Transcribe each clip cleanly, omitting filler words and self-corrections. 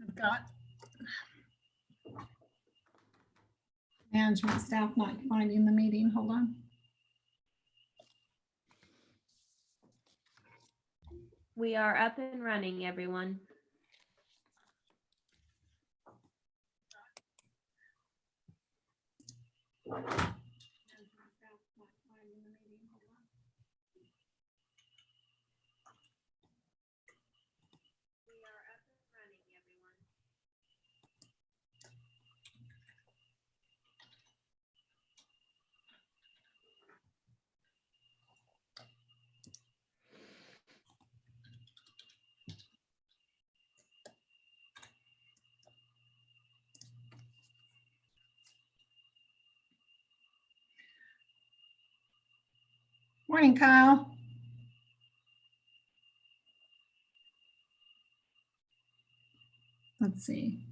I've got management staff not finding the meeting. Hold on. We are up and running, everyone. Morning, Kyle. Let's see.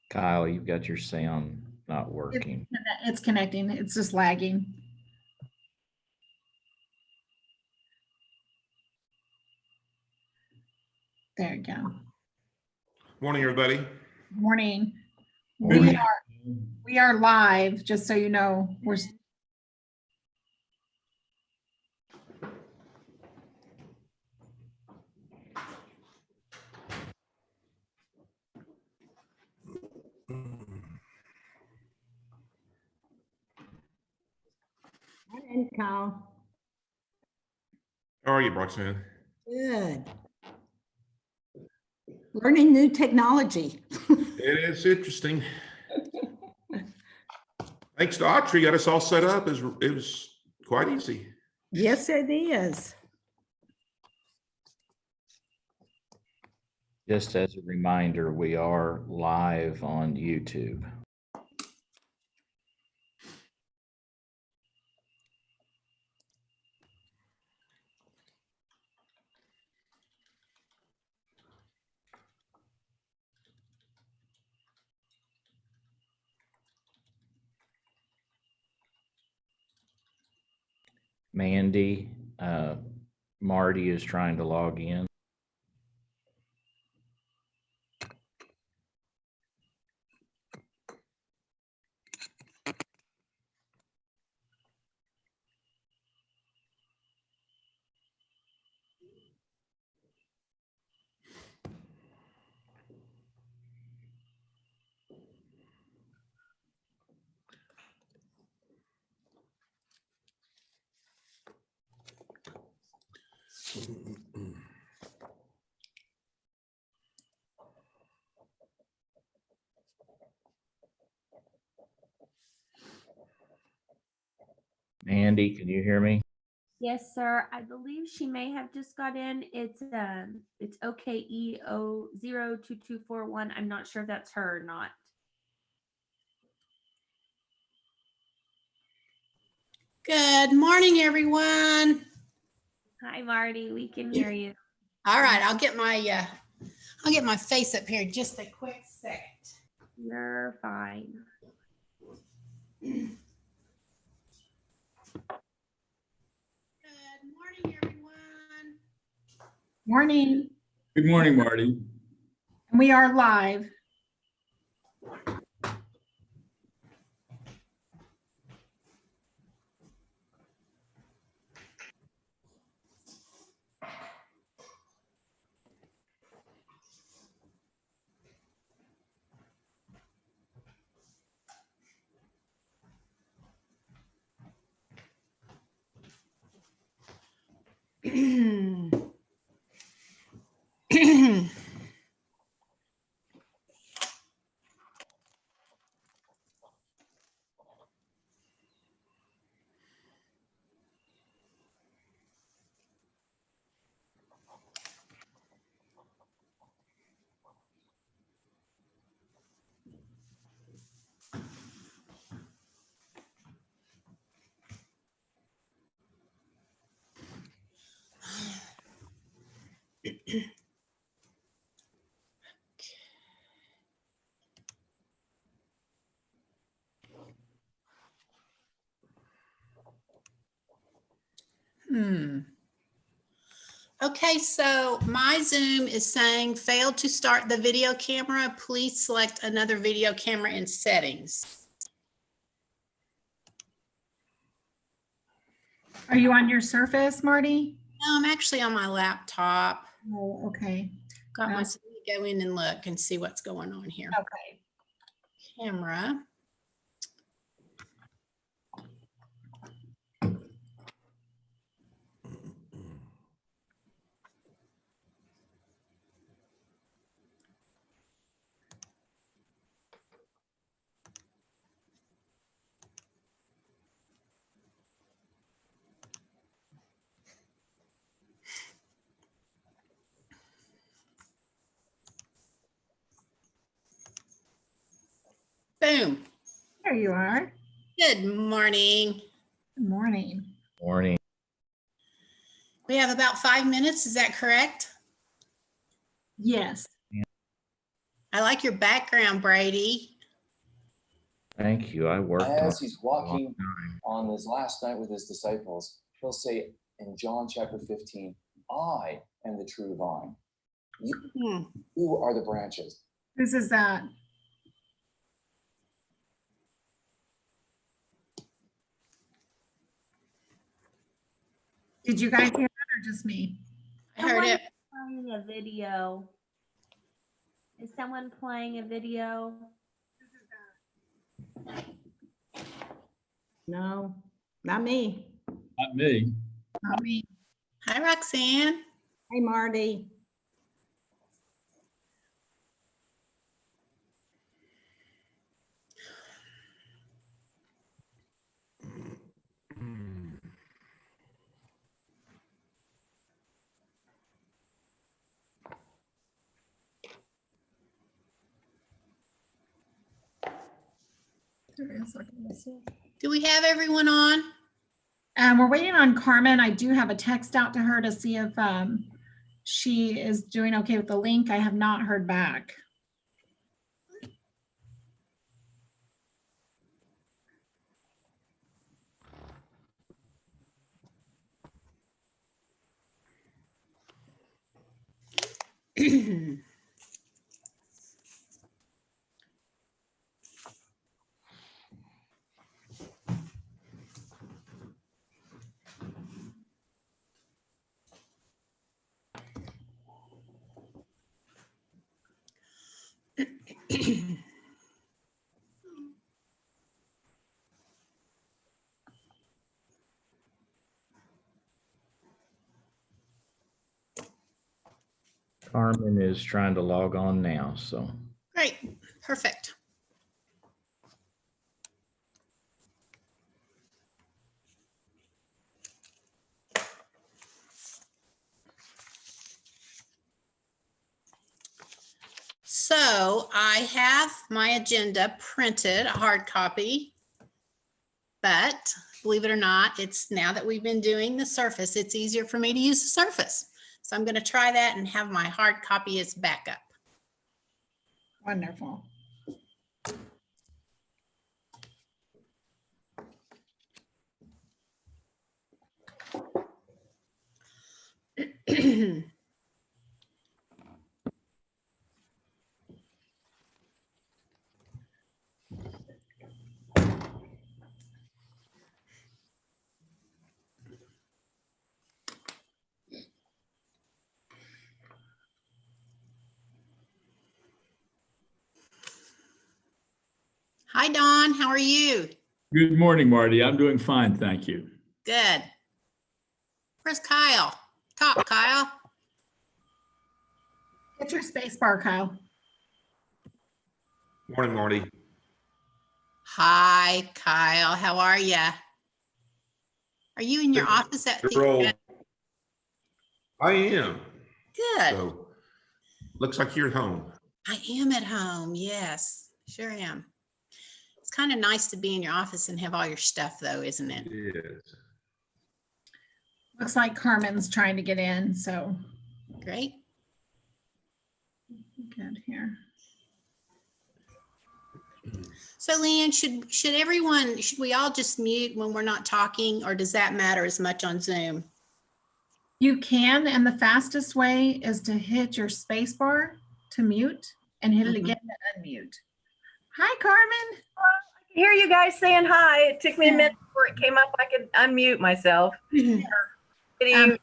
Kyle, you've got your sound not working. It's connecting. It's just lagging. There you go. Morning, everybody. Morning. Morning. We are live, just so you know. We're Morning, Kyle. How are you, Roxanne? Good. Learning new technology. It is interesting. Thanks to Autry, got us all set up. It was quite easy. Yes, it is. Just as a reminder, we are live on YouTube. Mandy, Marty is trying to log in. Mandy, can you hear me? Yes, sir. I believe she may have just got in. It's OKEO02241. I'm not sure if that's her or not. Good morning, everyone. Hi, Marty. We can hear you. All right, I'll get my face up here just a quick second. You're fine. Good morning, everyone. morning. Good morning, Marty. And we are live. Okay, so my Zoom is saying failed to start the video camera. Please select another video camera in settings. Are you on your Surface, Marty? No, I'm actually on my laptop. Oh, okay. Got my, let me go in and look and see what's going on here. Okay. Camera. Boom. There you are. Good morning. Good morning. Morning. We have about 5 minutes. Is that correct? Yes. I like your background, Brady. Thank you. I worked on As he's it a long walking time. on his last night with his disciples, he'll say in John chapter 15, I am the true vine. You are the branches. Whose is that? Did you guys hear that or just me? I heard it. Playing a video. Is someone playing a video? No, not me. Not me. Not me. Hi, Roxanne. Hey, Marty. Do we have everyone on? We're waiting on Carmen. I do have a text out to her to see if she is doing okay with the link. I have not heard back. Carmen is trying to log on now, so. Great, perfect. So I have my agenda printed, a hard copy, but believe it or not, it's now that we've been doing the Surface, it's easier for me to use the Surface. So I'm going to try that and have my hard copy as backup. Wonderful. Hi, Dawn. How are you? Good morning, Marty. I'm doing fine, thank you. Good. Where's Kyle? Talk, Kyle. Get your space bar, Kyle. Morning, Marty. Hi, Kyle. How are you? Are you in your office at Good roll. the? I am. Good. So looks like you're at home. I am at home. Yes, sure am. It's kind of nice to be in your office and have all your stuff though, isn't it? Yes. Looks like Carmen's trying to get in, so Great. good here. So Leanne, should we all just mute when we're not talking, or does that matter as much on Zoom? You can, and the fastest way is to hit your space bar to mute and hit it Mhm. again to unmute. Hi, Carmen. Hear you guys saying hi. It took me a minute before it came up. I could unmute myself. Video and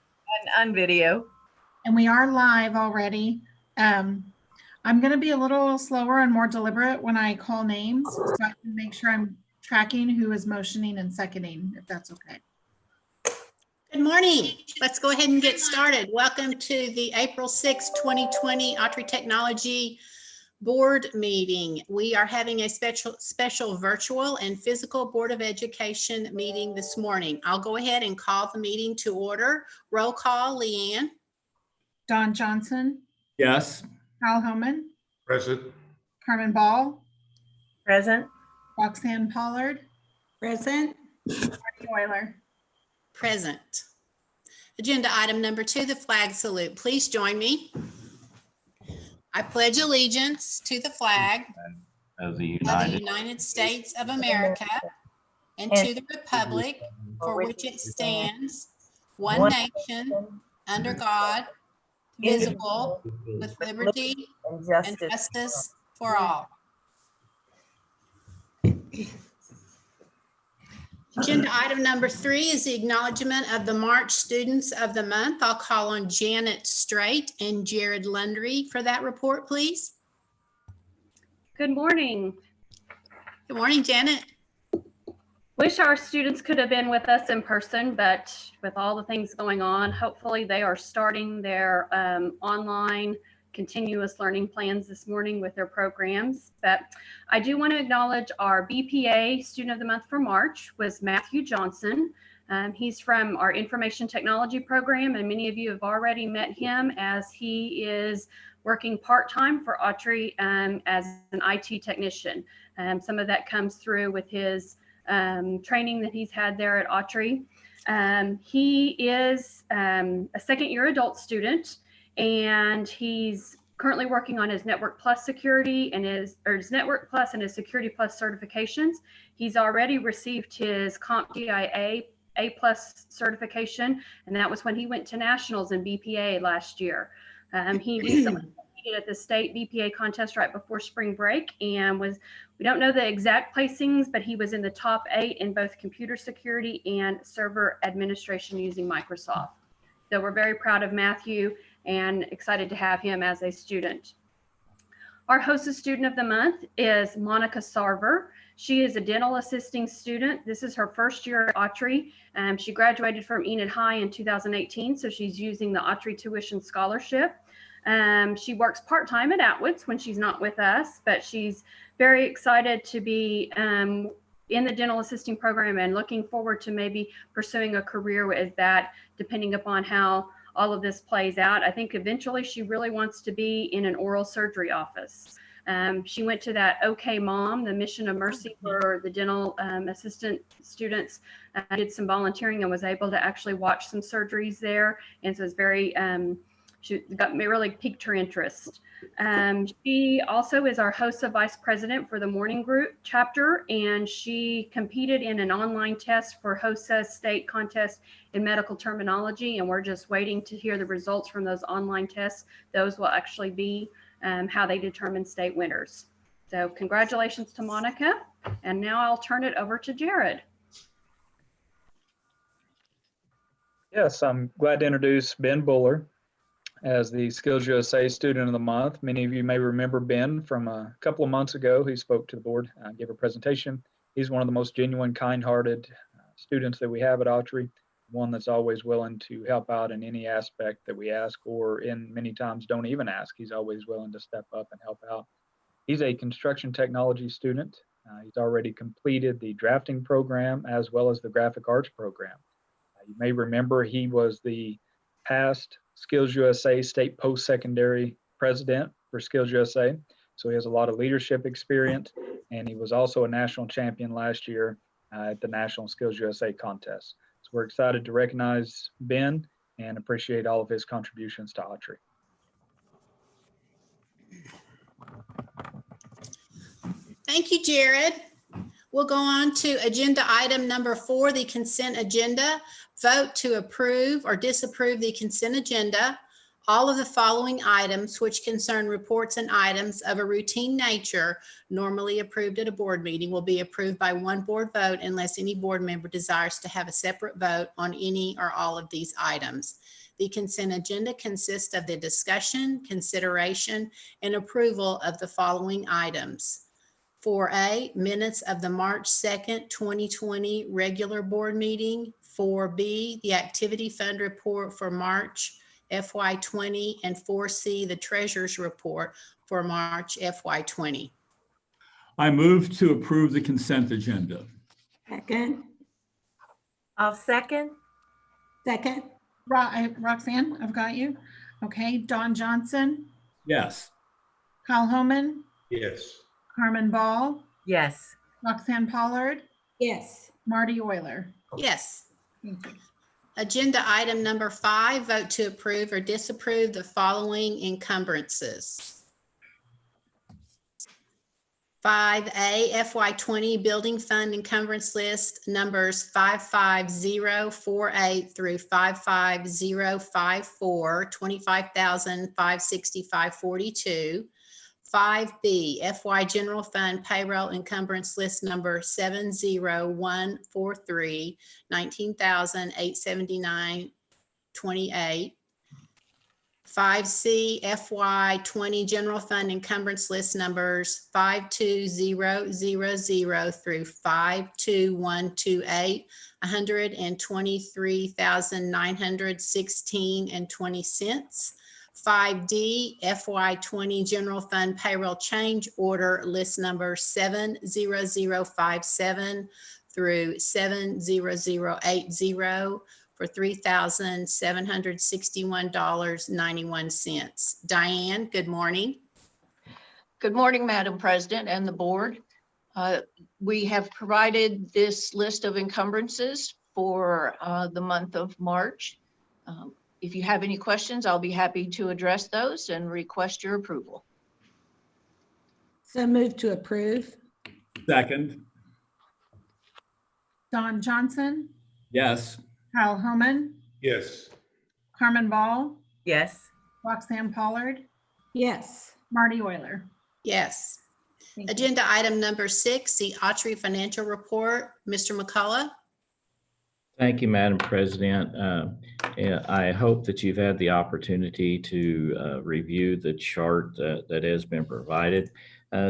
unvideo. And we are live already. I'm going to be a little slower and more deliberate when I call names, so I can make sure I'm tracking who is motioning and seconding, if that's okay. Good morning. Let's go ahead and get started. Welcome to the April 6, 2020 Autry Technology Board meeting. We are having a special virtual and physical Board of Education meeting this morning. I'll go ahead and call the meeting to order. Roll call, Leanne. Don Johnson, Yes. Kyle Homan, Present. Carmen Ball, Present. Roxanne Pollard, Present. Marty Euler. Present. Agenda item number 2, the flag salute. Please join me. I pledge allegiance to the flag Of the of the United United States of America and to the republic for which it stands, one nation, under God, indivisible, with liberty and and justice for all. Agenda item number 3 is the acknowledgement of the March Students of the Month. I'll call on Janet Straight and Jared Lundry for that report, please. Good morning. Good morning, Janet. Wish our students could have been with us in person, but with all the things going on, hopefully they are starting their online continuous learning plans this morning with their programs. But I do want to acknowledge our BPA Student of the Month for March was Matthew Johnson. He's from our Information Technology program, and many of you have already met him as he is working part-time for Autry as an IT technician. Some of that comes through with his training that he's had there at Autry. He is a second-year adult student, and he's currently working on his Network Plus security and his Network Plus and his Security Plus certifications. He's already received his CompTIA A+ certification, and that was when he went to nationals in BPA last year. He recently competed at the state BPA contest right before spring break and we don't know the exact placings, but he was in the top 8 in both computer security and server administration using Microsoft. So we're very proud of Matthew and excited to have him as a student. Our hostess student of the month is Monica Sarver. She is a dental assisting student. This is her first year at Autry. She graduated from Enid High in 2018, so she's using the Autry tuition scholarship. She works part-time at Atwood's when she's not with us, but she's very excited to be in the dental assisting program and looking forward to maybe pursuing a career with that, depending upon how all of this plays out. I think eventually she really wants to be in an oral surgery office. She went to that OK Mom, the Mission of Mercy for the dental assistant students, did some volunteering and was able to actually watch some surgeries there. And so it's very, she got me really piqued her interest. She also is our HOSA Vice President for the Morning Group chapter, and she competed in an online test for HOSA state contest in medical terminology, and we're just waiting to hear the results from those online tests. Those will actually be how they determine state winners. So congratulations to Monica, and now I'll turn it over to Jared. Yes, I'm glad to introduce Ben Buller as the Skills USA Student of the Month. Many of you may remember Ben from a couple of months ago. He spoke to the board, gave a presentation. He's one of the most genuine, kind-hearted students that we have at Autry, one that's always willing to help out in any aspect that we ask, or in many times don't even ask. He's always willing to step up and help out. He's a construction technology student. He's already completed the drafting program as well as the graphic arts program. You may remember he was the past Skills USA State Post-Secondary President for Skills USA. So he has a lot of leadership experience, and he was also a national champion last year at the National Skills USA contest. So we're excited to recognize Ben and appreciate all of his contributions to Autry. Thank you, Jared. We'll go on to agenda item number 4, the consent agenda. Vote to approve or disapprove the consent agenda. All of the following items, which concern reports and items of a routine nature normally approved at a board meeting, will be approved by one board vote unless any board member desires to have a separate vote on any or all of these items. The consent agenda consists of the discussion, consideration, and approval of the following items. 4A, minutes of the March 2nd, 2020 regular board meeting. 4B, the activity fund report for March FY20, and 4C, the treasurer's report for March FY20. I move to approve the consent agenda. Second. I'll second. Second. Roxanne, I've got you. Okay, Don Johnson, Yes. Kyle Homan, Yes. Carmen Ball, Yes. Roxanne Pollard, Yes. Marty Euler. Yes. Thank you. Agenda item number 5, vote to approve or disapprove the following encumbrances. 5A, FY20 Building Fund Encumbrance List numbers 55048 through 55054, $25,565.42. 5B, FY General Fund Payroll Encumbrance List number 70143, $19,879.28. 5C, FY20 General Fund Encumbrance List numbers 52000 through 52128, $123,916.20. 5D, FY20 General Fund Payroll Change Order List number 70057 through 70080 for $3,761.91. Diane, good morning. Good morning, Madam President and the board. We have provided this list of encumbrances for the month of March. If you have any questions, I'll be happy to address those and request your approval. So move to approve. Second. Don Johnson, Yes. Kyle Homan, Yes. Carmen Ball, Yes. Roxanne Pollard, Yes. Marty Euler. Yes. Thank you. Agenda item number 6, the Autry Financial Report. Mr. McCullough. Thank you, Madam President. I hope that you've had the opportunity to review the chart that has been provided.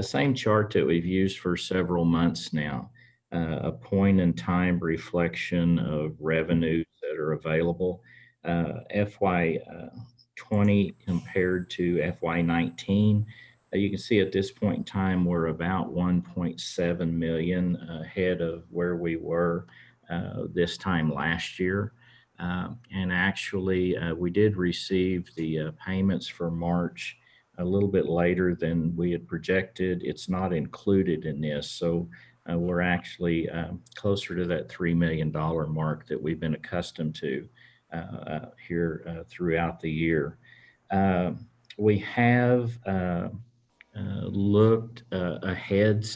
Same chart that we've used for several months now. A point in time reflection of revenues that are available. FY20 compared to FY19. You can see at this point in time, we're about 1.7 million ahead of where we were this time last year. And actually, we did receive the payments for March a little bit later than we had projected. It's not included in this. So we're actually closer to that $3 million mark that we've been accustomed to here throughout the year. We have looked ahead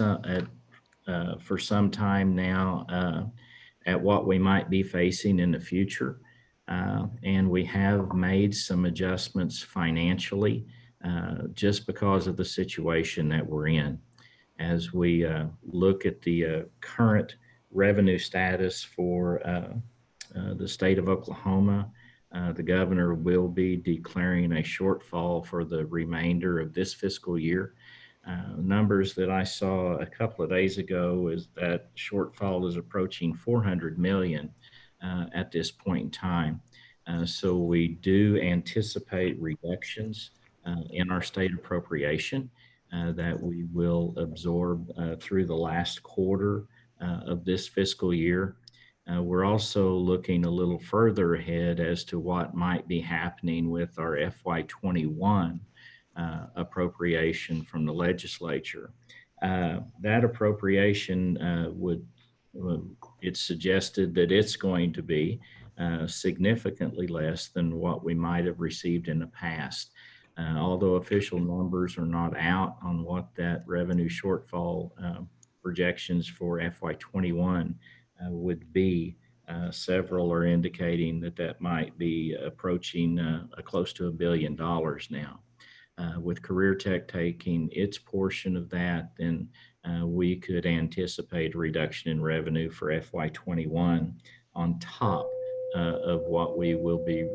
for some time now at what we might be facing in the future. And we have made some adjustments financially just because of the situation that we're in. As we look at the current revenue status for the state of Oklahoma, the governor will be declaring a shortfall for the remainder of this fiscal year. Numbers that I saw a couple of days ago is that shortfall is approaching 400 million at this point in time. So we do anticipate reductions in our state appropriation that we will absorb through the last quarter of this fiscal year. We're also looking a little further ahead as to what might be happening with our FY21 appropriation from the legislature. That appropriation it's suggested that it's going to be significantly less than what we might have received in the past. Although official numbers are not out on what that revenue shortfall projections for FY21 would be. Several are indicating that that might be approaching close to $1 billion now. With Career Tech taking its portion of that, then we could anticipate a reduction in revenue for FY21 on top of what we will be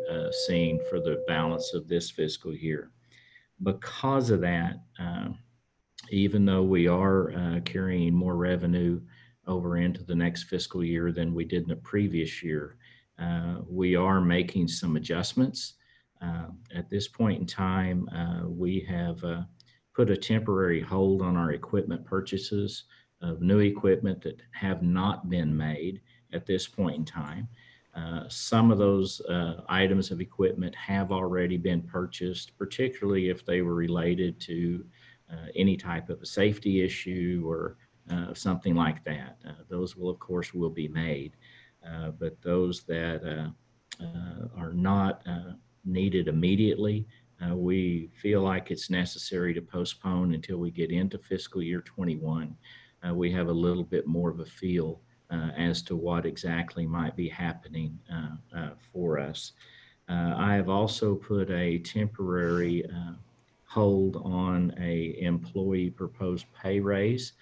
seeing for the balance of this fiscal year. Because of that, even though we are carrying more revenue over into the next fiscal year than we did in the previous year, we are making some adjustments. At this point in time, we have put a temporary hold on our equipment purchases of new equipment that have not been made at this point in time. Some of those items of equipment have already been purchased, particularly if they were related to any type of a safety issue or something like that. Those will, of course, will be made. But those that are not needed immediately, we feel like it's necessary to postpone until we get into fiscal year 21. We have a little bit more of a feel as to what exactly might be happening for us. I have also put a temporary hold on a employee proposed pay raise.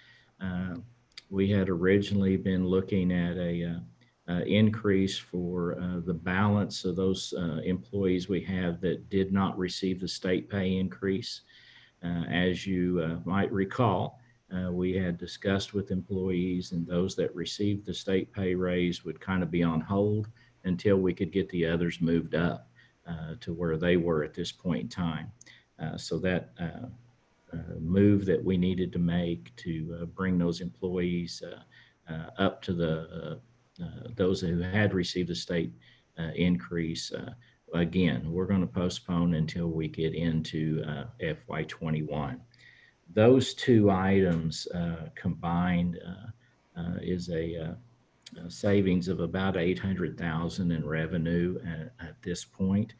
We had originally been looking at a increase for the balance of those employees we have that did not receive the state pay increase. As you might recall, we had discussed with employees, and those that received the state pay raise would kind of be on hold until we could get the others moved up to where they were at this point in time. So that move that we needed to make to bring those employees up to the those who had received the state increase, again, we're going to postpone until we get into FY21. Those two items combined is a savings of about $800,000 in revenue at this point.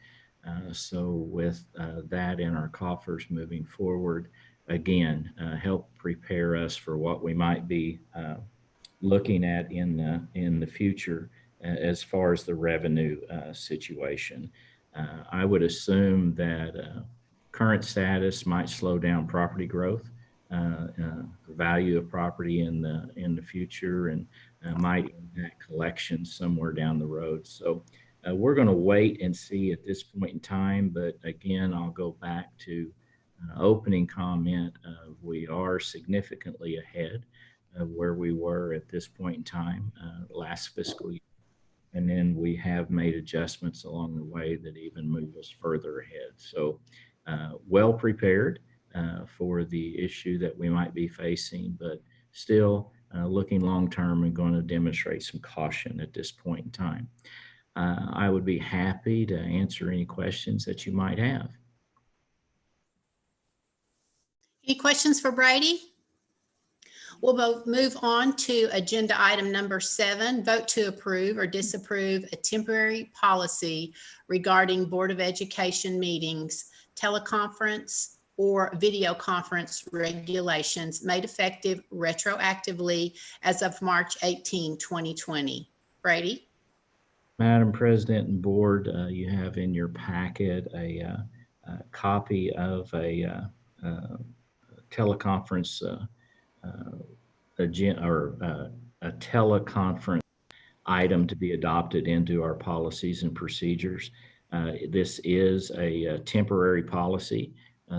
So with that in our coffers moving forward, again, help prepare us for what we might be looking at in the future as far as the revenue situation. I would assume that current status might slow down property growth, the value of property in the future, and might impact collections somewhere down the road. So we're going to wait and see at this point in time. But again, I'll go back to opening comment. We are significantly ahead of where we were at this point in time last fiscal year. And then we have made adjustments along the way that even move us further ahead. So well prepared for the issue that we might be facing, but still looking long-term and going to demonstrate some caution at this point in time. I would be happy to answer any questions that you might have. Any questions for Brady? We'll move on to agenda item number 7, vote to approve or disapprove a temporary policy regarding Board of Education meetings, teleconference, or video conference regulations made effective retroactively as of March 18, 2020. Brady? Madam President and Board, you have in your packet a copy of a teleconference agenda or a teleconference item to be adopted into our policies and procedures. This is a temporary policy.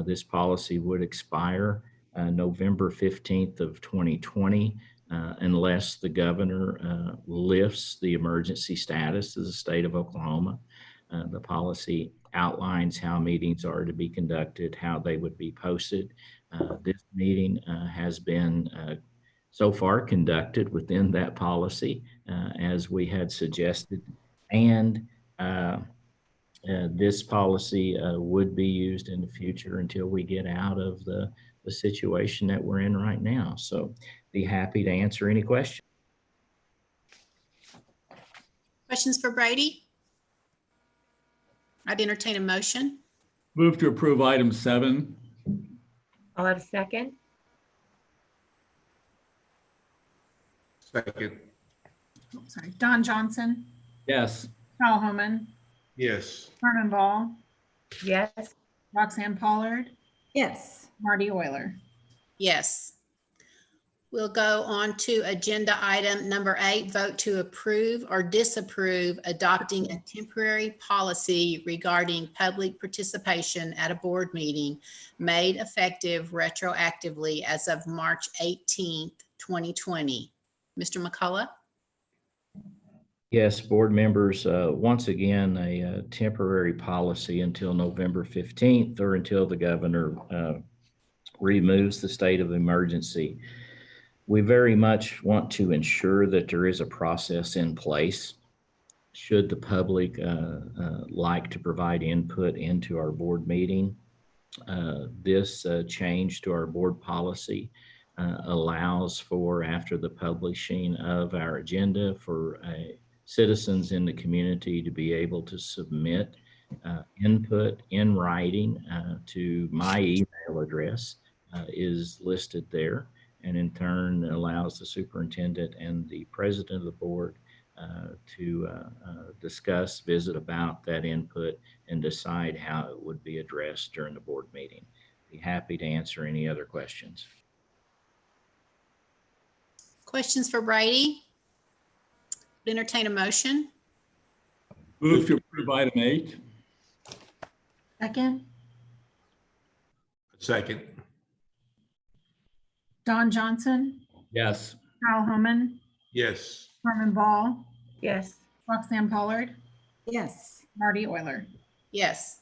This policy would expire November 15th of 2020 unless the governor lifts the emergency status of the state of Oklahoma. The policy outlines how meetings are to be conducted, how they would be posted. This meeting has been so far conducted within that policy as we had suggested, and this policy would be used in the future until we get out of the situation that we're in right now. So be happy to answer any questions. Questions for Brady? I'd entertain a motion. Move to approve item 7. I'll have a second. Second. Sorry, Don Johnson, Yes. Carl Homan, Yes. Herman Ball, Yes. Roxanne Pollard, Yes. Marty Euler. Yes. We'll go on to agenda item number 8, vote to approve or disapprove adopting a temporary policy regarding public participation at a board meeting made effective retroactively as of March 18th, 2020. Mr. McCullough? Yes, board members, once again, a temporary policy until November 15th or until the governor removes the state of emergency. We very much want to ensure that there is a process in place should the public like to provide input into our board meeting. This change to our board policy allows for, after the publishing of our agenda, for citizens in the community to be able to submit input in writing to my email address is listed there, and in turn allows the superintendent and the president of the board to discuss, visit about that input, and decide how it would be addressed during the board meeting. Be happy to answer any other questions. Questions for Brady? Entertain a motion. Move to approve item 8. Second, Second. Don Johnson, Yes. Carl Homan, Yes. Herman Ball, Yes. Roxanne Pollard, Yes. Marty Euler. Yes.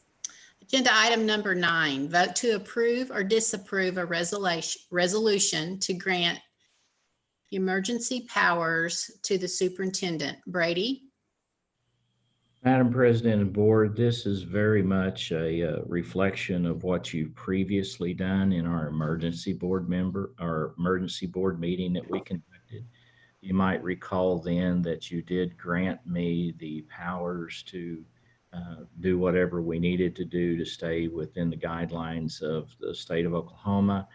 Agenda item number 9, vote to approve or disapprove a resolution to grant emergency powers to the superintendent. Brady? Madam President and Board, this is very much a reflection of what you've previously done in our emergency board meeting that we conducted. You might recall then that you did grant me the powers to do whatever we needed to do to stay within the guidelines of the state of Oklahoma,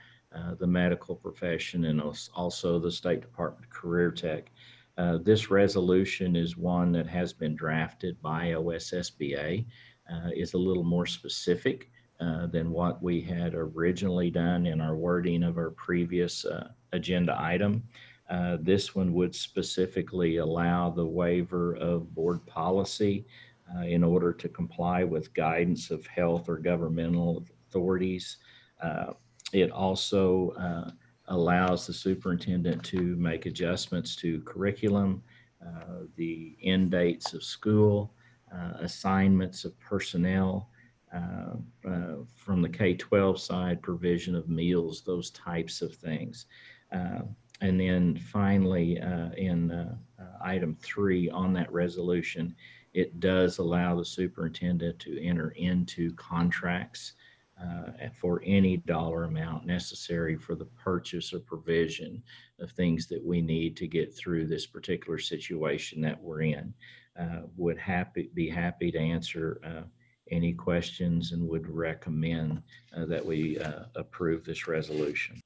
the medical profession, and also the State Department of Career Tech. This resolution is one that has been drafted by OSSBA, is a little more specific than what we had originally done in our wording of our previous agenda item. This one would specifically allow the waiver of board policy in order to comply with guidance of health or governmental authorities. It also allows the superintendent to make adjustments to curriculum, the end dates of school, assignments of personnel, from the K-12 side, provision of meals, those types of things. And then finally, in item 3 on that resolution, it does allow the superintendent to enter into contracts for any dollar amount necessary for the purchase or provision of things that we need to get through this particular situation that we're in. Would be happy to answer any questions and would recommend that we approve this resolution.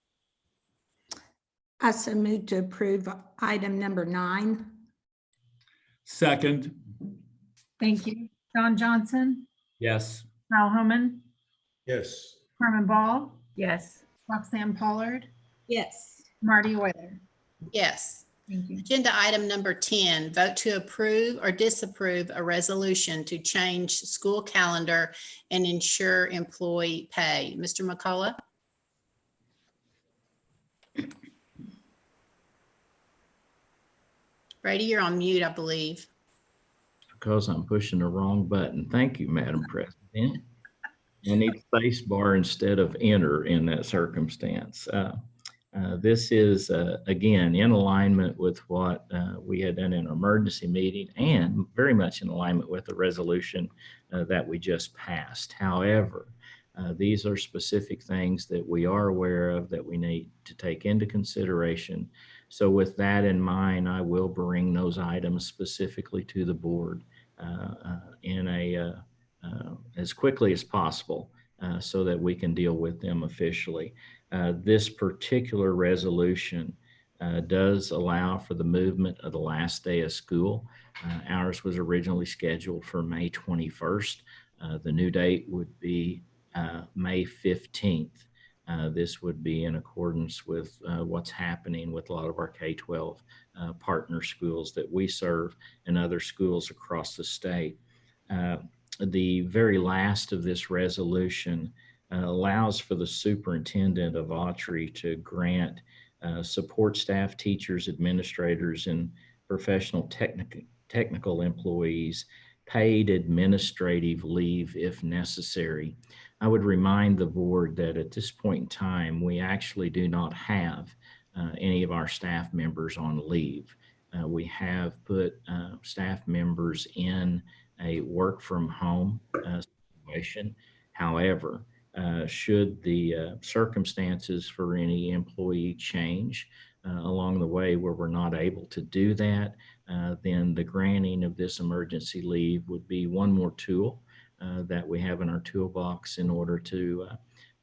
I so move to approve item number 9. Second. Thank you. Don Johnson, Yes. Carl Homan, Yes. Herman Ball, Yes. Roxanne Pollard, Yes. Marty Euler. Yes. Thank you. Agenda item number 10, vote to approve or disapprove a resolution to change school calendar and ensure employee pay. Mr. McCullough? Brady, you're on mute, I believe. Because I'm pushing the wrong button. Thank you, Madam President. I need space bar instead of enter in that circumstance. This is, again, in alignment with what we had done in our emergency meeting and very much in alignment with the resolution that we just passed. However, these are specific things that we are aware of that we need to take into consideration. So with that in mind, I will bring those items specifically to the board in as quickly as possible so that we can deal with them officially. This particular resolution does allow for the movement of the last day of school. Ours was originally scheduled for May 21st. The new date would be May 15th. This would be in accordance with what's happening with a lot of our K-12 partner schools that we serve and other schools across the state. The very last of this resolution allows for the superintendent of Autry to grant support staff, teachers, administrators, and professional technical employees paid administrative leave if necessary. I would remind the board that at this point in time, we actually do not have any of our staff members on leave. We have put staff members in a work from home situation. However, should the circumstances for any employee change along the way where we're not able to do that, then the granting of this emergency leave would be one more tool that we have in our toolbox in order to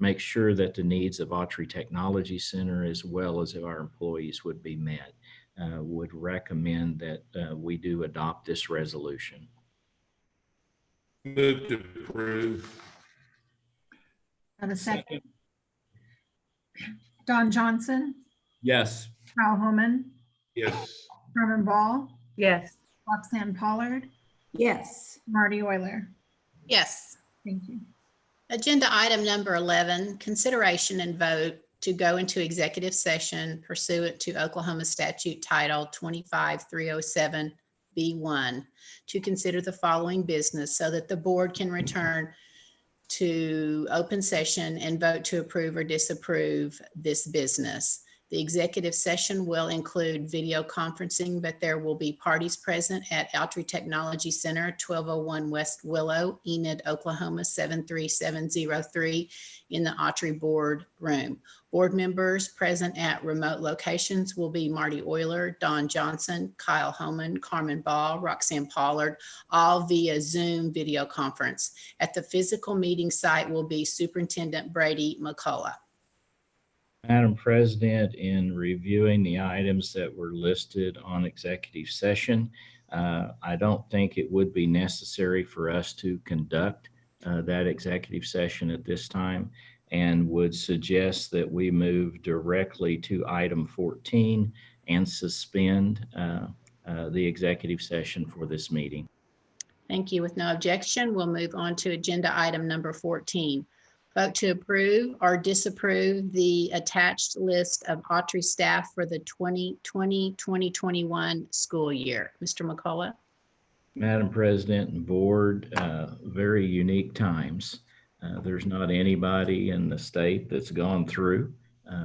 make sure that the needs of Autry Technology Center as well as of our employees would be met. Would recommend that we do adopt this resolution. Move to approve. Have a second. Don Johnson, Yes. Kyle Homan, Yes. Carmen Ball, Yes. Roxanne Pollard, yes, Marty Euler. Yes. Thank you. Agenda item number 11, consideration and vote to go into executive session pursuant to Oklahoma Statute Title 25307B1 to consider the following business so that the board can return to open session and vote to approve or disapprove this business. The executive session will include video conferencing, but there will be parties present at Autry Technology Center, 1201 West Willow, Enid, Oklahoma 73703 in the Autry board room. Board members present at remote locations will be Marty Euler, Don Johnson, Kyle Homan, Carmen Ball, Roxanne Pollard, all via Zoom video conference. At the physical meeting site will be Superintendent Brady McCullough. Madam President, in reviewing the items that were listed on executive session, I don't think it would be necessary for us to conduct that executive session at this time and would suggest that we move directly to item 14 and suspend the executive session for this meeting. Thank you. With no objection, we'll move on to agenda item number 14. Vote to approve or disapprove the attached list of Autry staff for the 2020-2021 school year. Mr. McCullough. Madam President and board, very unique times. There's not anybody in the state that's gone through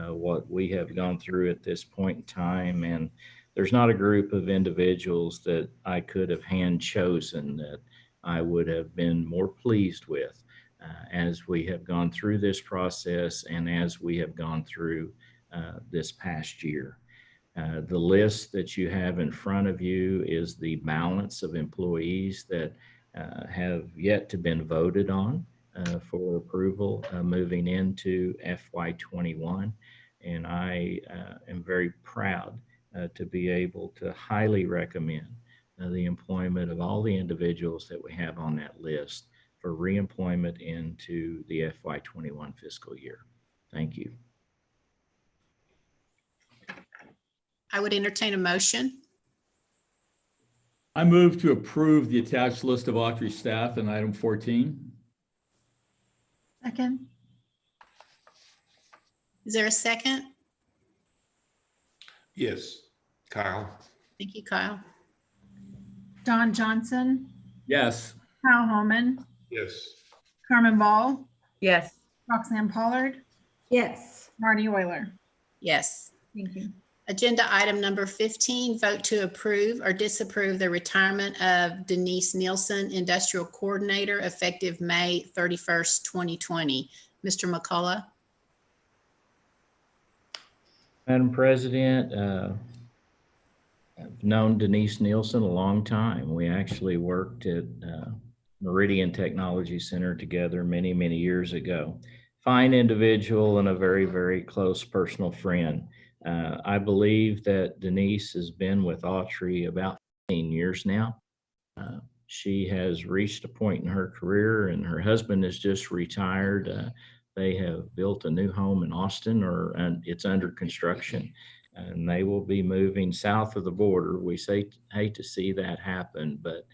what we have gone through at this point in time. And there's not a group of individuals that I could have hand chosen that I would have been more pleased with as we have gone through this process and as we have gone through this past year. The list that you have in front of you is the balance of employees that have yet to been voted on for approval moving into FY21. And I am very proud to be able to highly recommend the employment of all the individuals that we have on that list for reemployment into the FY21 fiscal year. Thank you. I would entertain a motion. I move to approve the attached list of Autry staff in item 14. Second. Is there a second? Yes. Kyle. Thank you, Kyle. Don Johnson, Yes. Kyle Homan, Yes. Carmen Ball, Yes. Roxanne Pollard, yes, Marty Euler. Yes. Thank you. Agenda item number 15, vote to approve or disapprove the retirement of Denise Nielsen, Industrial Coordinator, effective May 31st, 2020. Mr. McCullough. Madam President, I've known Denise Nielsen a long time. We actually worked at Meridian Technology Center together many, many years ago. Fine individual and a very, very close personal friend. I believe that Denise has been with Autry about 15 years now. She has reached a point in her career, and her husband has just retired. They have built a new home in Austin, and it's under construction, and they will be moving south of the border. We hate to see that happen, but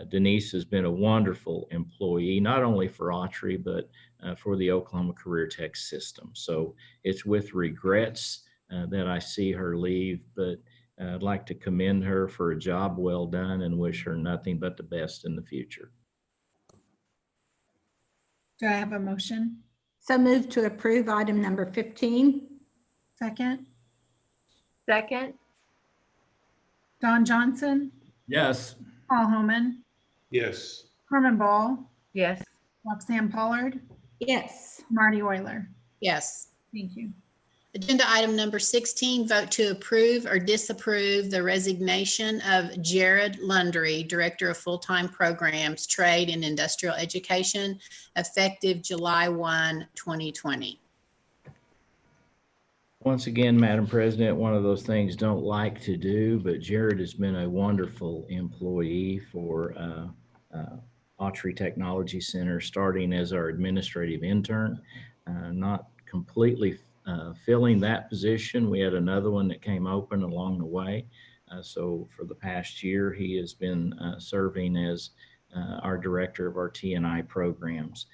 Denise has been a wonderful employee, not only for Autry, but for the Oklahoma Career Tech system. So it's with regrets that I see her leave, but I'd like to commend her for a job well done and wish her nothing but the best in the future. Do I have a motion? So moved to approve item number 15. Second, Second, Don Johnson, Yes. Paul Homan, Yes. Herman Ball, yes. Roxanne Pollard, Yes. Marty Euler. Yes. Thank you. Agenda item number 16, vote to approve or disapprove the resignation of Jared Lundry, Director of Full-Time Programs, Trade and Industrial Education, effective July 1, 2020. Once again, Madam President, one of those things don't like to do, but Jared has been a wonderful employee for Autry Technology Center, starting as our administrative intern, not completely filling that position. We had another one that came open along the way. So for the past year, he has been serving as our director of our T&I programs.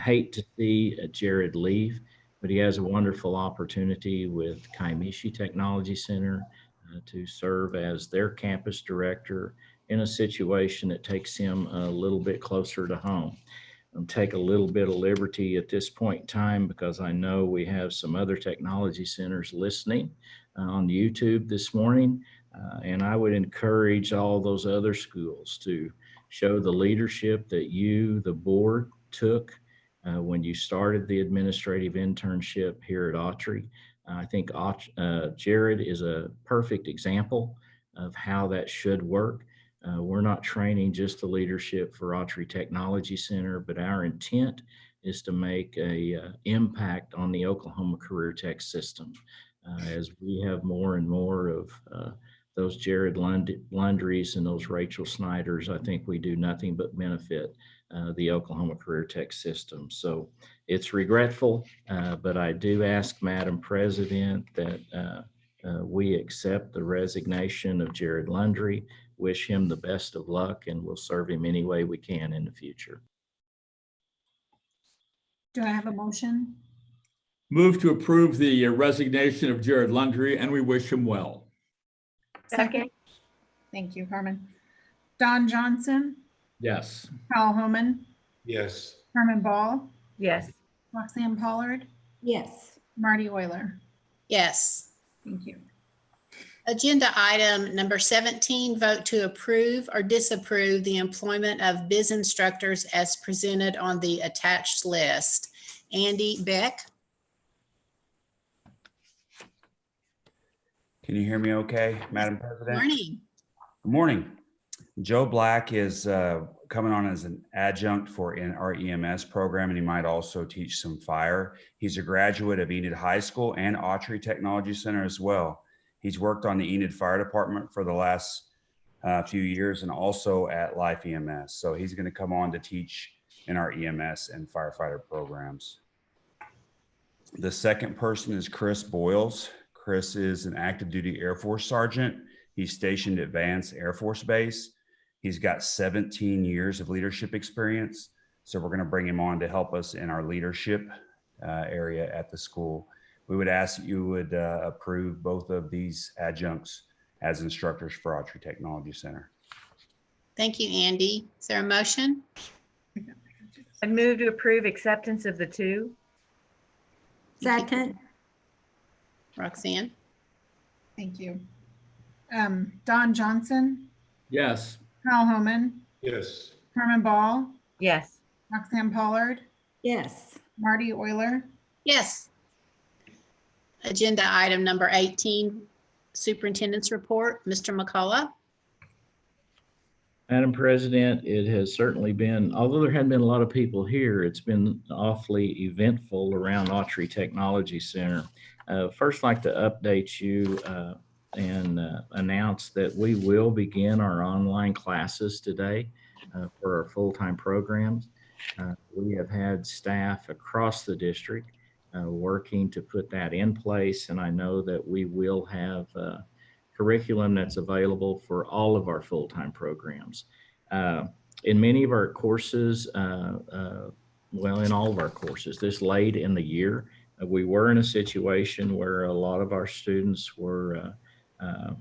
Hate to see Jared leave, but he has a wonderful opportunity with Kaimishi Technology Center to serve as their campus director in a situation that takes him a little bit closer to home. I'll take a little bit of liberty at this point in time because I know we have some other technology centers listening on YouTube this morning. And I would encourage all those other schools to show the leadership that you, the board, took when you started the administrative internship here at Autry. I think Jared is a perfect example of how that should work. We're not training just the leadership for Autry Technology Center, but our intent is to make a impact on the Oklahoma Career Tech system. As we have more and more of those Jared Lundrys and those Rachel Snyders, I think we do nothing but benefit the Oklahoma Career Tech system. So it's regretful, but I do ask, Madam President, that we accept the resignation of Jared Lundry, wish him the best of luck, and we'll serve him any way we can in the future. Do I have a motion? Move to approve the resignation of Jared Lundry, and we wish him well. Second, Thank you, Carmen. Don Johnson, Yes. Paul Homan, Yes. Herman Ball, yes. Roxanne Pollard, Yes. Marty Euler. Yes. Thank you. Agenda item number 17, vote to approve or disapprove the employment of biz instructors as presented on the attached list. Andy Beck. Can you hear me okay, Madam President? Morning. Good morning. Joe Black is coming on as an adjunct in our EMS program, and he might also teach some fire. He's a graduate of Enid High School and Autry Technology Center as well. He's worked on the Enid Fire Department for the last few years and also at Life EMS. So he's going to come on to teach in our EMS and firefighter programs. The second person is Chris Boyles. Chris is an active duty Air Force sergeant. He's stationed at Vance Air Force Base. He's got 17 years of leadership experience. So we're going to bring him on to help us in our leadership area at the school. We would ask that you would approve both of these adjuncts as instructors for Autry Technology Center. Thank you, Andy. Is there a motion? I move to approve acceptance of the two. Second. Roxanne? Thank you. Don Johnson, Yes. Paul Homan, Yes. Herman Ball, Yes. Roxanne Pollard, Yes. Marty Euler. Yes. Agenda item number 18, Superintendent's Report. Mr. McCullough. Madam President, it has certainly been, although there hadn't been a lot of people here, it's been awfully eventful around Autry Technology Center. First, like to update you and announce that we will begin our online classes today for our full-time programs. We have had staff across the district working to put that in place, and I know that we will have curriculum that's available for all of our full-time programs. In many of our courses, well, in all of our courses, this late in the year, we were in a situation where a lot of our students were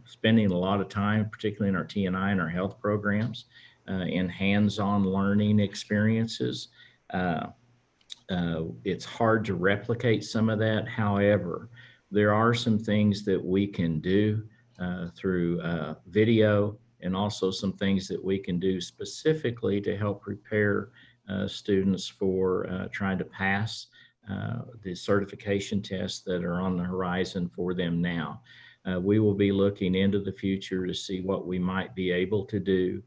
spending a lot of time, particularly in our T&I and our health programs, in hands-on learning experiences. It's hard to replicate some of that. However, there are some things that we can do through video, and also some things that we can do specifically to help prepare students for trying to pass the certification tests that are on the horizon for them now. We will be looking into the future to see what we might be able to do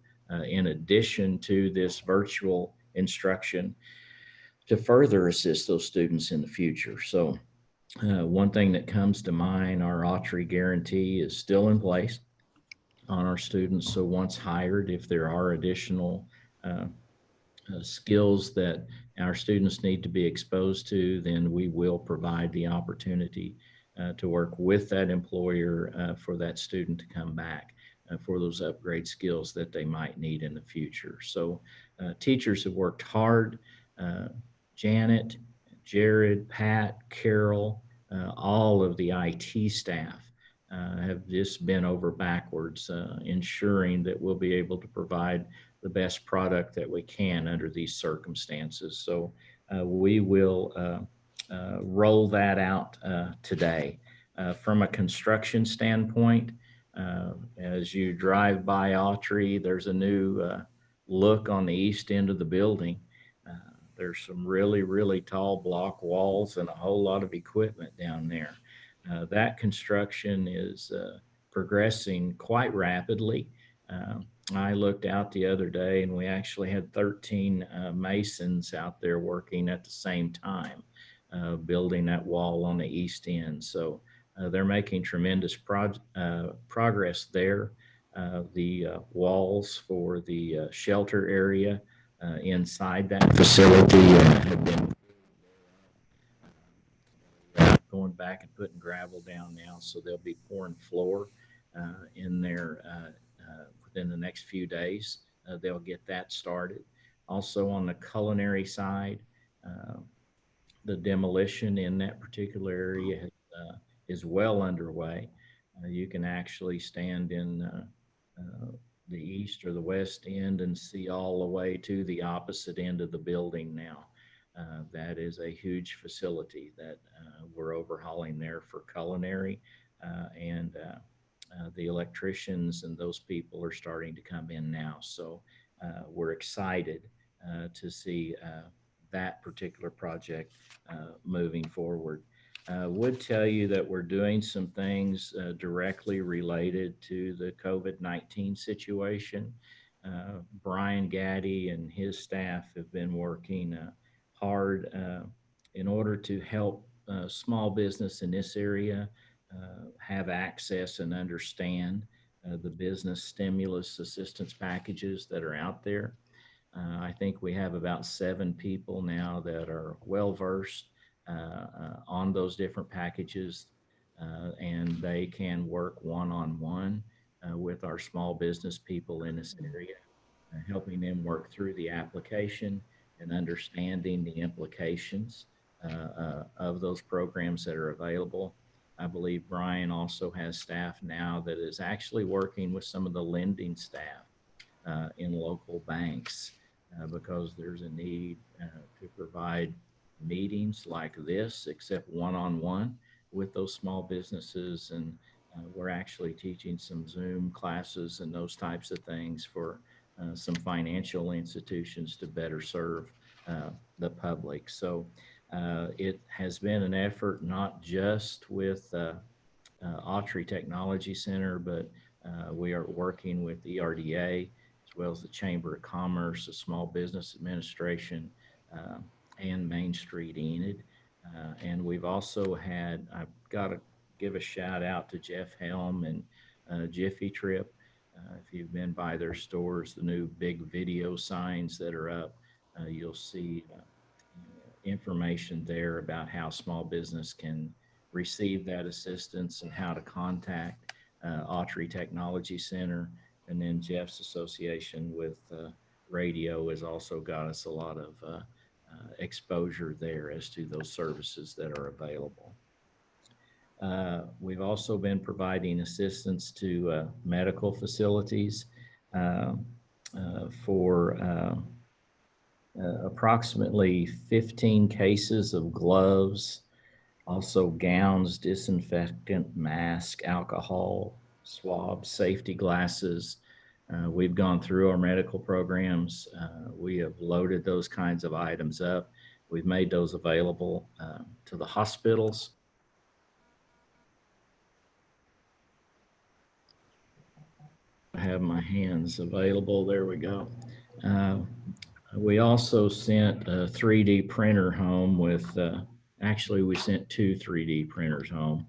in addition to this virtual instruction to further assist those students in the future. So one thing that comes to mind, our Autry guarantee is still in place on our students. So once hired, if there are additional skills that our students need to be exposed to, then we will provide the opportunity to work with that employer for that student to come back for those upgrade skills that they might need in the future. So teachers have worked hard. Janet, Jared, Pat, Carol, all of the IT staff have just been over backwards, ensuring that we'll be able to provide the best product that we can under these circumstances. So we will roll that out today. From a construction standpoint, as you drive by Autry, there's a new look on the east end of the building. There's some really, really tall block walls and a whole lot of equipment down there. That construction is progressing quite rapidly. I looked out the other day and we actually had 13 masons out there working at the same time, building that wall on the east end. So they're making tremendous progress there. The walls for the shelter area inside that facility have been going back and putting gravel down now, so they'll be pouring floor in there within the next few days. They'll get that started. Also on the culinary side, the demolition in that particular area is well underway. You can actually stand in the east or the west end and see all the way to the opposite end of the building now. That is a huge facility that we're overhauling there for culinary, and the electricians and those people are starting to come in now. So we're excited to see that particular project moving forward. Would tell you that we're doing some things directly related to the COVID-19 situation. Brian Gaddy and his staff have been working hard in order to help small business in this area have access and understand the business stimulus assistance packages that are out there. I think we have about 7 people now that are well versed on those different packages, and they can work one-on-one with our small business people in this area, helping them work through the application and understanding the implications of those programs that are available. I believe Brian also has staff now that is actually working with some of the lending staff in local banks because there's a need to provide meetings like this, except one-on-one with those small businesses. And we're actually teaching some Zoom classes and those types of things for some financial institutions to better serve the public. So it has been an effort not just with Autry Technology Center, but we are working with ERDA as well as the Chamber of Commerce, the Small Business Administration, and Main Street Enid. And we've also had, I've got to give a shout out to Jeff Helm and Jiffy Trip. If you've been by their stores, the new big video signs that are up, you'll see information there about how small business can receive that assistance and how to contact Autry Technology Center. And then Jeff's association with radio has also got us a lot of exposure there as to those services that are available. We've also been providing assistance to medical facilities for approximately 15 cases of gloves, also gowns, disinfectant, mask, alcohol, swabs, safety glasses. We've gone through our medical programs. We have loaded those kinds of items up. We've made those available to the hospitals. I have my hands available. There we go. We also sent a 3D printer home with, actually we sent 2 3D printers home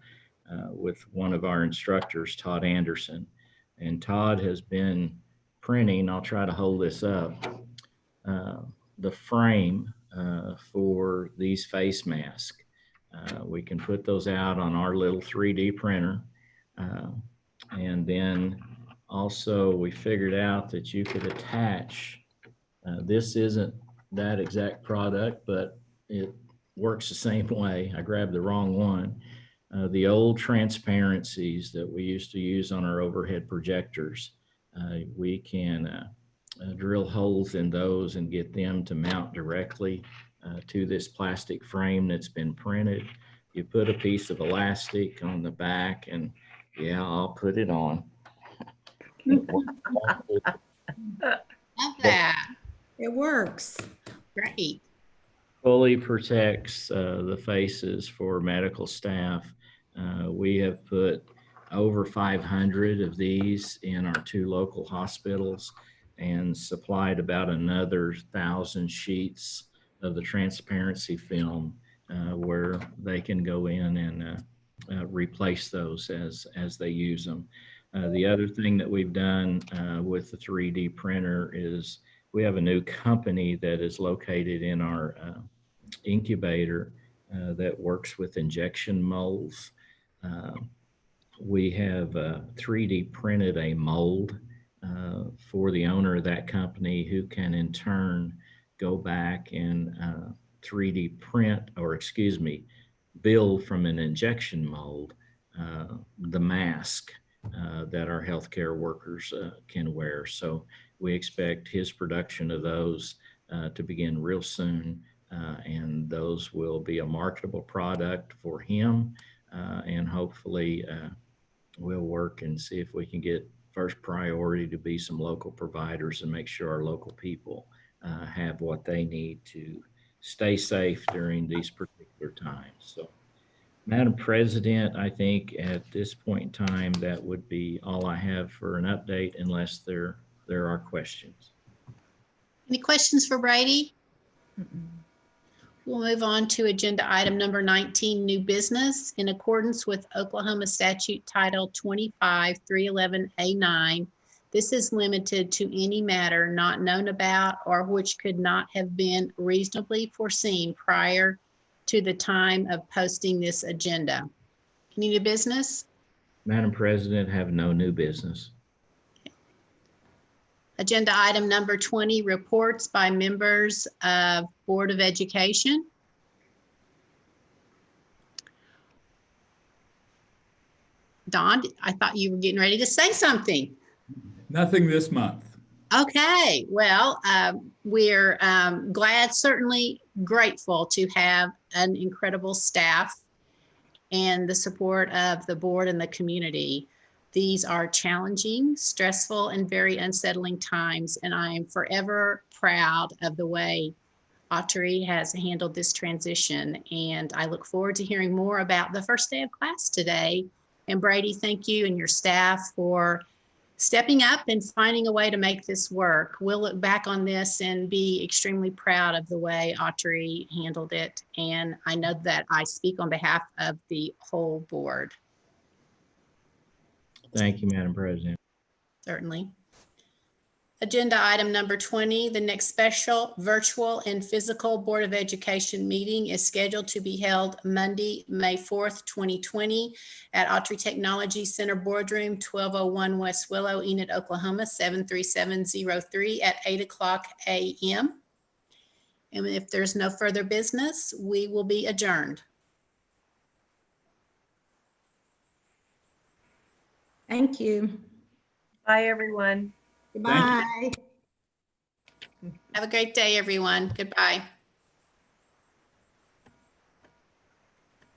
with one of our instructors, Todd Anderson. And Todd has been printing, I'll try to hold this up, the frame for these face masks. We can put those out on our little 3D printer. And then also we figured out that you could attach, this isn't that exact product, but it works the same way. I grabbed the wrong one. The old transparencies that we used to use on our overhead projectors, we can drill holes in those and get them to mount directly to this plastic frame that's been printed. You put a piece of elastic on the back and yeah, I'll put it on. Love that. It works. Great. Fully protects the faces for medical staff. We have put over 500 of these in our 2 local hospitals and supplied about another 1,000 sheets of the transparency film where they can go in and replace those as they use them. The other thing that we've done with the 3D printer is we have a new company that is located in our incubator that works with injection molds. We have 3D printed a mold for the owner of that company who can in turn go back and 3D print, or excuse me, build from an injection mold the mask that our healthcare workers can wear. So we expect his production of those to begin real soon, and those will be a marketable product for him, and hopefully we'll work and see if we can get first priority to be some local providers and make sure our local people have what they need to stay safe during these particular times. So, Madam President, I think at this point in time, that would be all I have for an update unless there are questions. Any questions for Brady? We'll move on to agenda item number 19, new business. In accordance with Oklahoma Statute Title 25, 311A9, this is limited to any matter not known about or which could not have been reasonably foreseen prior to the time of posting this agenda. Any new business? Madam President, have no new business. Agenda item number 20, reports by members of Board of Education. Don, I thought you were getting ready to say something. Nothing this month. Okay, well, we're glad, certainly grateful to have an incredible staff and the support of the board and the community. These are challenging, stressful, and very unsettling times, and I am forever proud of the way Autry has handled this transition, and I look forward to hearing more about the first day of class today. And Brady, thank you and your staff for stepping up and finding a way to make this work. We'll look back on this and be extremely proud of the way Autry handled it. And I know that I speak on behalf of the whole board, Thank you, Madam President. certainly. Agenda item number 20, the next special virtual and physical Board of Education meeting is scheduled to be held Monday, May 4th, 2020 at Autry Technology Center Boardroom, 1201 West Willow, Enid, Oklahoma, 73703 at 8:00 a.m. And if there's no further business, we will be adjourned. Thank you. Bye, everyone. Goodbye. Have a great day, everyone. Goodbye.